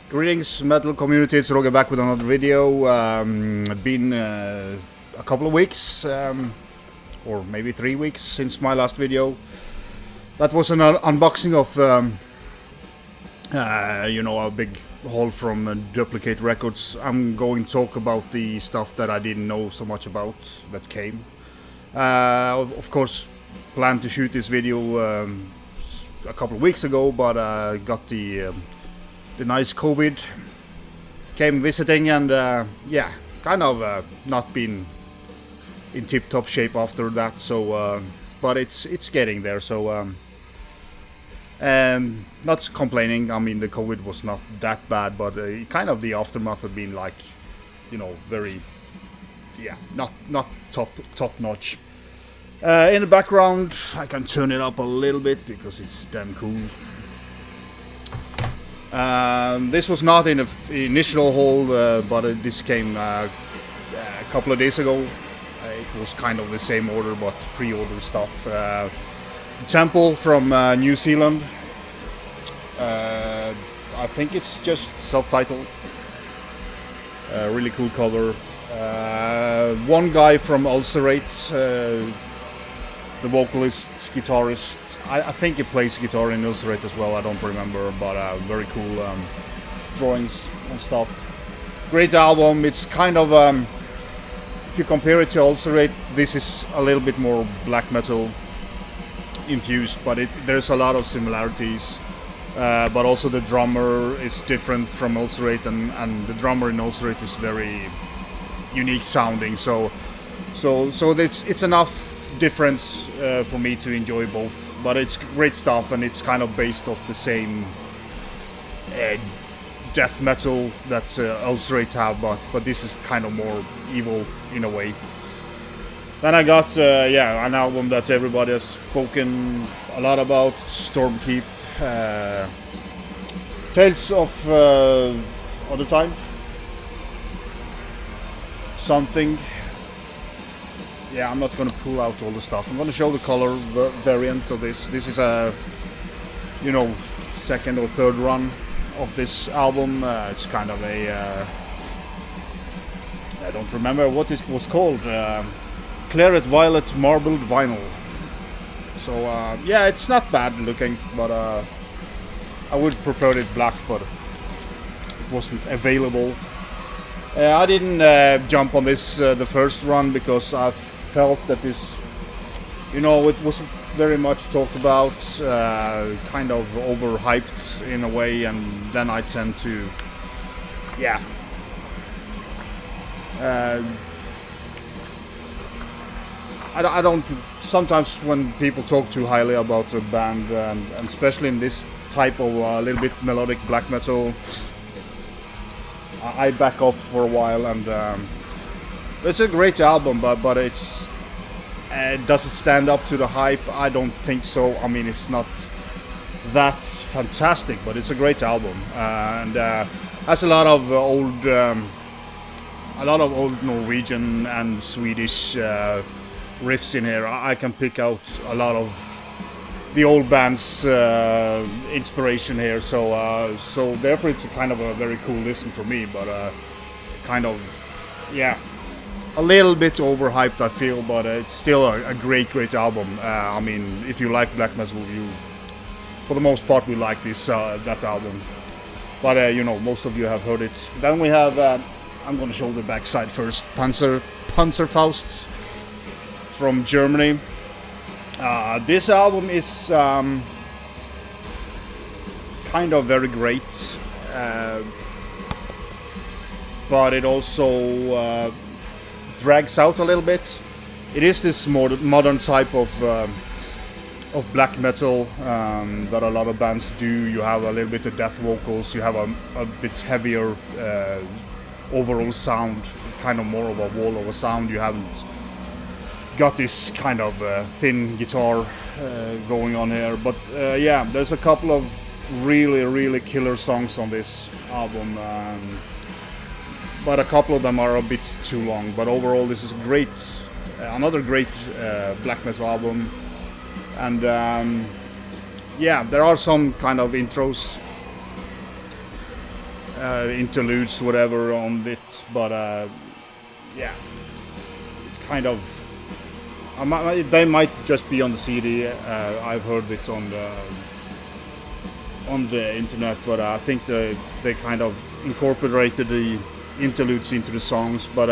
Greetings, metal community. It's Roger back with another video. Been a couple of weeks, or maybe 3 weeks since my last video. That was an unboxing of, a big haul from Duplicate Records. I'm going to talk about the stuff that I didn't know so much about that came. Of course, planned to shoot this video a couple of weeks ago, but got the nice COVID, came visiting, and kind of not been in tip-top shape after that. So, but it's getting there. So, not complaining. I mean, the COVID was not that bad, but kind of the aftermath had been like, very, not top notch. In the background, I can turn it up a little bit because it's damn cool. This was not in the initial haul, but this came a couple of days ago. It was kind of the same order, but pre-order stuff. The Temple from New Zealand. I think it's just self-titled. Really cool cover. One guy from Ulcerate, the vocalist, guitarist. I think he plays guitar in Ulcerate as well, I don't remember, but very cool drawings and stuff. Great album. It's kind of, if you compare it to Ulcerate, this is a little bit more black metal infused, but there's a lot of similarities. But also the drummer is different from Ulcerate, and the drummer in Ulcerate is very unique sounding, so it's enough difference for me to enjoy both. But it's great stuff, and it's kind of based off the same death metal that Ulcerate have, but this is kind of more evil in a way. Then I got an album that everybody has spoken a lot about, Stormkeep Tales of Othertime. Something. Yeah, I'm not going to pull out all the stuff. I'm going to show the color variant of this. This is a, second or third run of this album. It's kind of a, I don't remember what it was called. Claret Violet Marbled Vinyl. So, it's not bad looking, but I would prefer it black, but it wasn't available. I didn't jump on this the first run because I felt that this, it was very much talked about, kind of overhyped in a way, and then I tend to, I don't. Sometimes when people talk too highly about a band, and especially in this type of a little bit melodic black metal, I back off for a while. And it's a great album, but does it stand up to the hype? I don't think so. I mean, it's not that fantastic, but it's a great album, and has a lot of old Norwegian and Swedish riffs in here. I can pick out a lot of the old band's inspiration here, so therefore it's a kind of a very cool listen for me, but kind of, a little bit overhyped, I feel, but it's still a great album. I mean, if you like black metal, you, for the most part, will like that album. But most of you have heard it. Then we have, I'm going to show the backside first. Panzerfaust from Germany. This album is kind of very great, but it also drags out a little bit. It is this modern type of black metal that a lot of bands do. You have a little bit of death vocals, you have a bit heavier overall sound, kind of more of a wall of a sound. You haven't got this kind of thin guitar going on here, but there's a couple of really killer songs on this album, but a couple of them are a bit too long. But overall, this is great, another great black metal album. And there are some kind of intros interludes, whatever on it, but yeah, it kind of. They might just be on the CD. I've heard it on the internet, but I think they kind of incorporated the interludes into the songs. But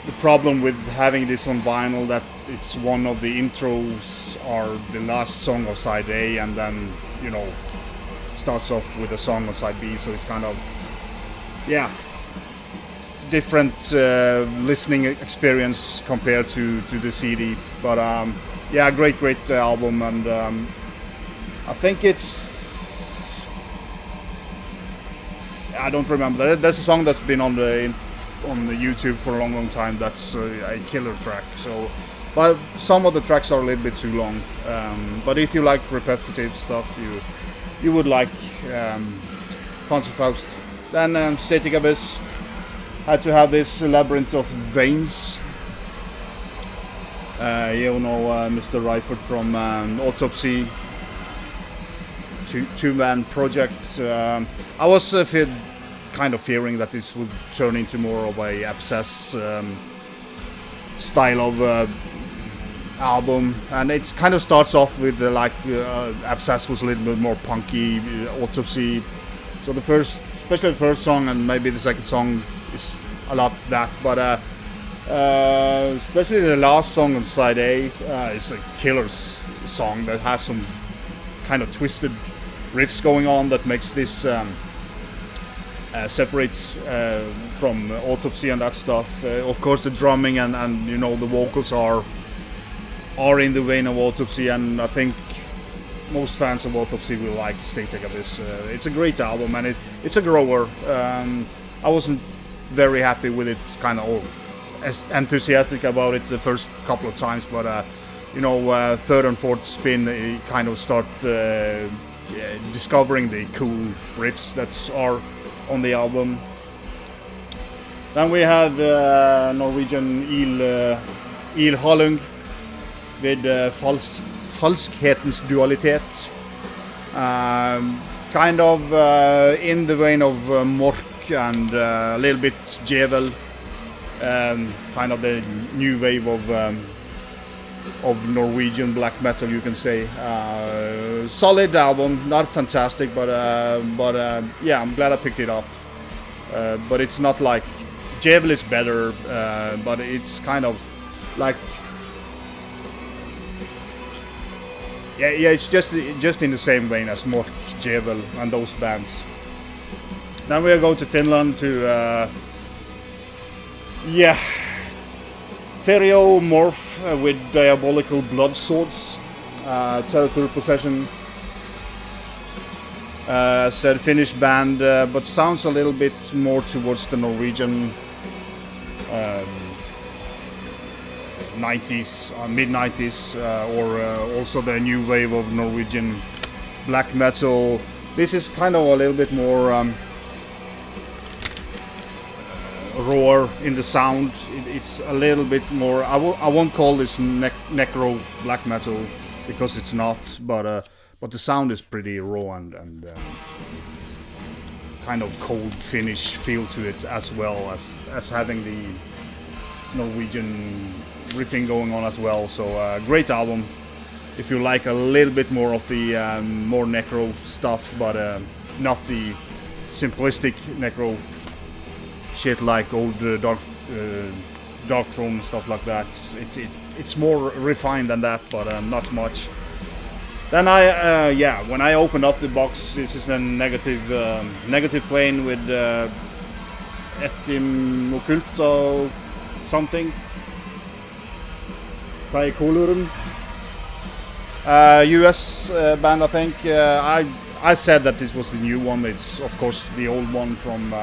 the problem with having this on vinyl, that it's one of the intros are the last song of side A, and then starts off with a song on side B, so it's kind of different listening experience compared to the CD. But great album, and I think it's, I don't remember. There's a song that's been on the YouTube for a long time. That's a killer track. So, but some of the tracks are a little bit too long. But if you like repetitive stuff, you would like Panzerfaust. Then Static Abyss had to have this Labyrinth of Veins. Mr. Ryford from Autopsy, two-man project. I was kind of fearing that this would turn into more of a Abscess style of album, and it kind of starts off with Abscess was a little bit more punky, Autopsy. So especially the first song and maybe the second song is a lot that, but especially the last song on side A is a killer song that has some kind of twisted riffs going on that makes this separates from Autopsy and that stuff. Of course, the drumming and the vocals are in the vein of Autopsy, and I think most fans of Autopsy will like Static Abyss. It's a great album, and it's a grower. I wasn't very happy with it, kind of as enthusiastic about it the first couple of times, but third and fourth spin, you kind of start discovering the cool riffs that are on the album. Then we have Norwegian Ilhalung with Falkshetens Dualitet. Kind of in the vein of Mork and a little bit Djevel. Kind of the new wave of Norwegian black metal, you can say. Solid album, not fantastic, but yeah, I'm glad I picked it up. But it's not like Djevel is better, but it's kind of like it's just in the same vein as Mork, Djevel, and those bands. Then we'll go to Finland to Theriomorph with Diabolical Bloodswords, Territory Possession. Said Finnish band, but sounds a little bit more towards the Norwegian 90s, mid-90s, or also the new wave of Norwegian black metal. This is kind of a little bit more raw in the sound. It's a little bit more. I won't call this necro black metal because it's not, but the sound is pretty raw and kind of cold Finnish feel to it, as well as having the Norwegian riffing going on as well. So great album if you like a little bit more of the more necro stuff, but not the simplistic necro shit like old Dark Throne stuff like that. It's more refined than that, but not much. Then when I opened up the box, this is a negative plane with Etim Occulto something. Saeculorum. US band, I think. I said that this was the new one. It's of course the old one from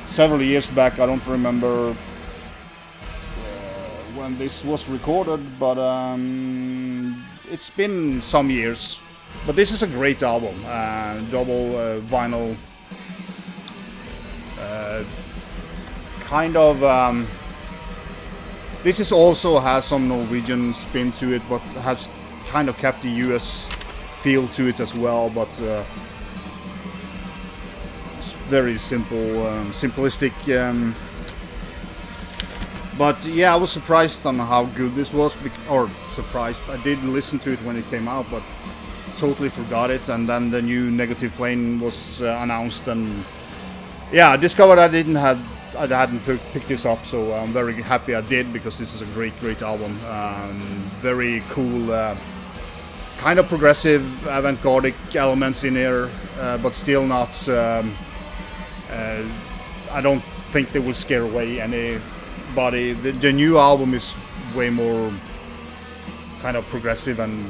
several years back. I don't remember when this was recorded, but it's been some years. But this is a great album, double vinyl, kind of. This is also has some Norwegian spin to it, but has kind of kept the US feel to it as well. But very simple, simplistic. But yeah, I was surprised on how good this was, or surprised. I did listen to it when it came out, but totally forgot it. And then the new Negative Plane was announced, and yeah, I discovered I hadn't picked this up, so I'm very happy I did, because this is a great album. Very cool, kind of progressive, avant-garde elements in here, but still not. I don't think they will scare away anybody. The new album is way more kind of progressive and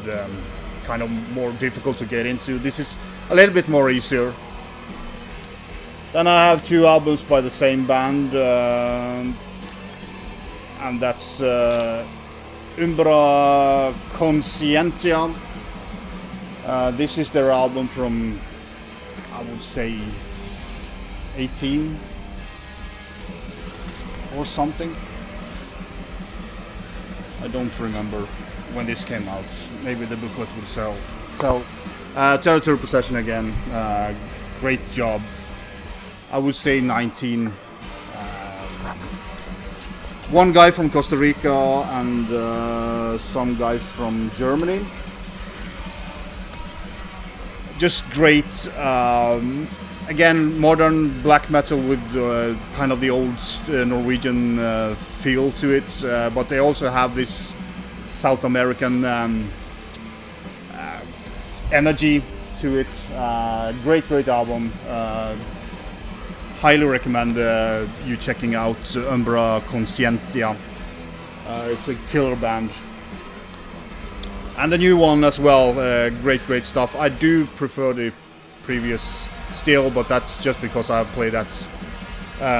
kind of more difficult to get into. This is a little bit more easier. Then I have two albums by the same band, and that's Umbra Conscientia. This is their album from, I would say, 18 or something. I don't remember when this came out. Maybe the booklet would tell. Territory Possession again. Great job. I would say 19. One guy from Costa Rica and some guys from Germany. Just great. Again, modern black metal with kind of the old Norwegian feel to it, but they also have this South American energy to it. Great album. Highly recommend you checking out Umbra Conscientia. It's a killer band. And the new one as well, great stuff. I do prefer the previous still, but that's just because I've played that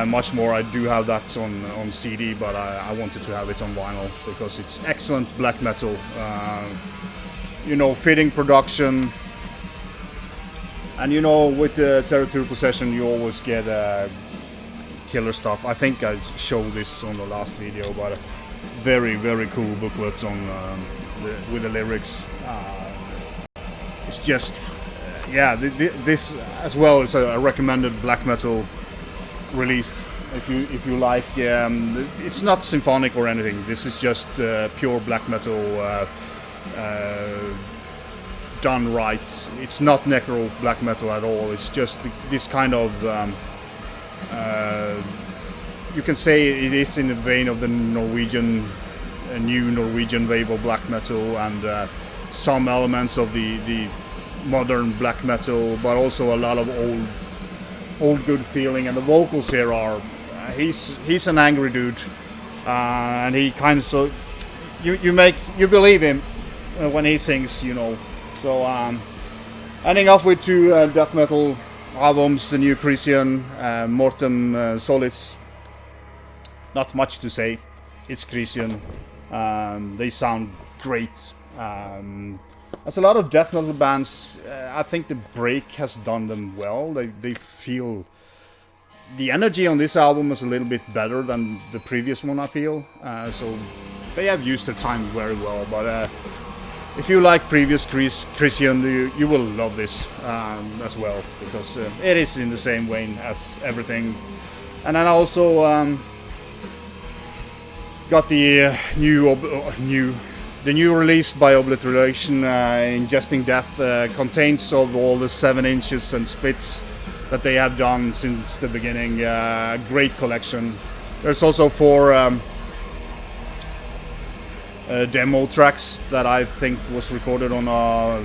much more. I do have that on CD, but I wanted to have it on vinyl because it's excellent black metal. You know, fitting production. And you know, with the Territory Possession, you always get killer stuff. I think I showed this on the last video, but very cool booklets on with the lyrics. It's just, yeah, this as well is a recommended black metal release. If you like, it's not symphonic or anything. This is just pure black metal. Done right. It's not necro black metal at all. It's just this kind of you can say it is in the vein of the Norwegian, new Norwegian wave of black metal, and some elements of the modern black metal, but also a lot of old good feeling. And the vocals here are he's an angry dude, and he kind of, so you believe him when he sings, you know. So, ending off with two death metal albums, the new Krisiun, Mortem, Solis. Not much to say, it's Krisiun. They sound great. There's a lot of death metal bands. I think the break has done them well. They feel... The energy on this album is a little bit better than the previous one, I feel. So, they have used their time very well, but... if you like previous Krisiun, you will love this as well, because it is in the same vein as everything. And then I also got the new release by Obliteration, Ingesting Death, contains of all the 7 inches and splits that they have done since the beginning. Great collection. There's also 4 demo tracks that I think was recorded on a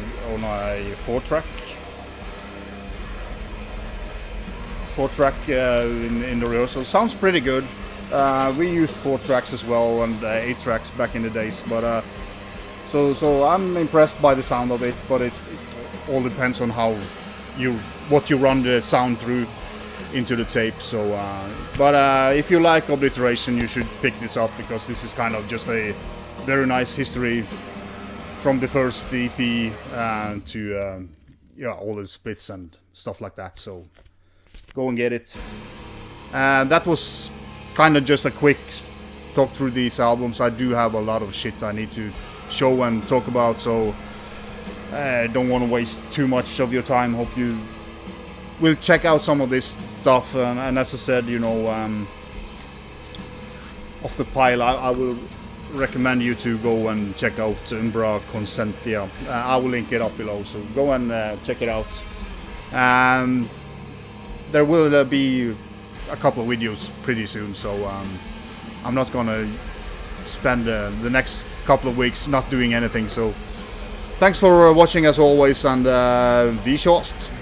4-track in the rehearsal. Sounds pretty good. We used 4 tracks as well, and 8 tracks back in the days, but so I'm impressed by the sound of it, but it all depends on what you run the sound through into the tape. So but if you like Obliteration, you should pick this up, because this is kind of just a very nice history from the first EP to all the splits and stuff like that. So go and get it. That was kind of just a quick talk through these albums. I do have a lot of shit I need to show and talk about, so I don't want to waste too much of your time. Hope you will check out some of this stuff, and as I said, you know, off the pile, I will recommend you to go and check out Umbra Conscientia. I will link it up below, so go and check it out. There will be a couple of videos pretty soon, so I'm not gonna spend the next couple of weeks not doing anything. So thanks for watching as always, and vi kjøst!